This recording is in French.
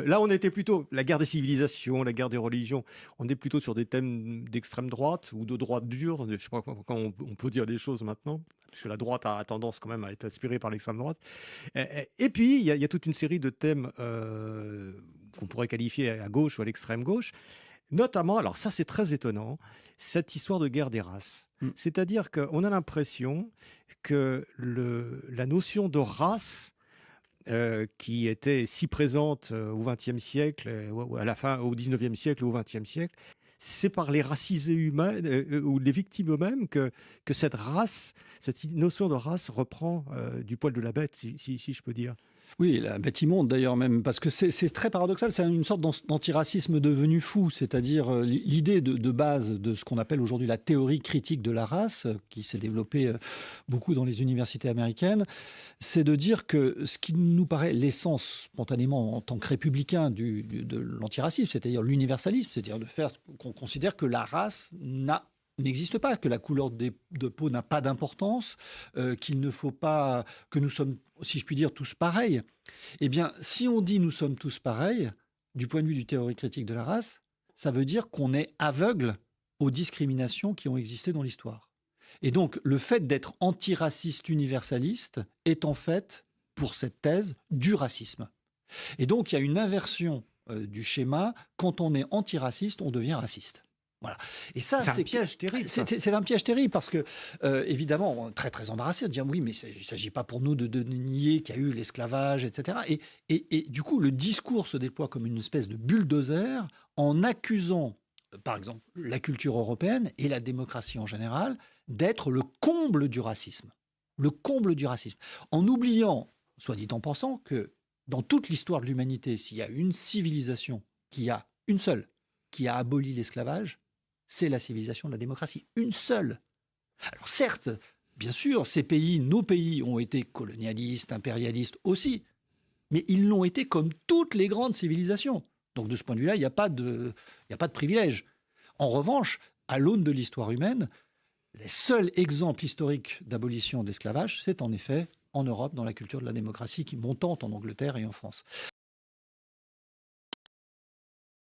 Là, on était plutôt la guerre des civilisations, la guerre des religions. On est plutôt sur des thèmes d'extrême droite ou de droite dure. Je sais pas comment on peut dire les choses maintenant, parce que la droite a tendance quand même à être inspirée par l'extrême droite. Et puis, il y a toute une série de thèmes qu'on pourrait qualifier à gauche ou à l'extrême gauche. Notamment, alors ça c'est très étonnant, cette histoire de guerre des races. Mm. C'est-à-dire qu'on a l'impression que la notion de race, qui était si présente au XXe siècle, ou à la fin, au XIXe siècle ou au XXe siècle, c'est par les racisés humains ou les victimes eux-mêmes que cette race, cette notion de race reprend du poil de la bête, si je peux dire. Oui, la bête immonde d'ailleurs même, parce que c'est très paradoxal, c'est une sorte d'antiracisme devenu fou, c'est-à-dire l'idée de base de ce qu'on appelle aujourd'hui la théorie critique de la race, qui s'est développée beaucoup dans les universités américaines, c'est de dire que ce qui nous paraît l'essence spontanément en tant que républicain de l'antiracisme, c'est-à-dire l'universalisme, c'est-à-dire de faire qu'on considère que la race n'existe pas, que la couleur de peau n'a pas d'importance, qu'il ne faut pas, que nous sommes, si je puis dire, tous pareils. Eh bien, si on dit nous sommes tous pareils, du point de vue du théorie critique de la race, ça veut dire qu'on est aveugle aux discriminations qui ont existé dans l'histoire. Et donc, le fait d'être antiraciste universaliste est en fait, pour cette thèse, du racisme. Et donc, il y a une inversion du schéma. Quand on est antiraciste, on devient raciste. Voilà. Et ça, C'est un piège terrible, ça. C'est un piège terrible parce que, évidemment, on est très très embarrassé de dire oui, mais il ne s'agit pas pour nous de nier qu'il y a eu l'esclavage, etc. Et du coup, le discours se déploie comme une espèce de bulldozer en accusant, par exemple, la culture européenne et la démocratie en général d'être le comble du racisme. Le comble du racisme. En oubliant, soit dit en pensant, que dans toute l'histoire de l'humanité, s'il y a une civilisation qui a une seule, qui a aboli l'esclavage, c'est la civilisation de la démocratie. Une seule. Alors certes, bien sûr, ces pays, nos pays, ont été colonialistes, impérialistes aussi, mais ils l'ont été comme toutes les grandes civilisations. Donc de ce point de vue-là, il n'y a pas de privilège. En revanche, à l'aune de l'histoire humaine, les seuls exemples historiques d'abolition de l'esclavage, c'est en effet en Europe, dans la culture de la démocratie qui montante en Angleterre et en France.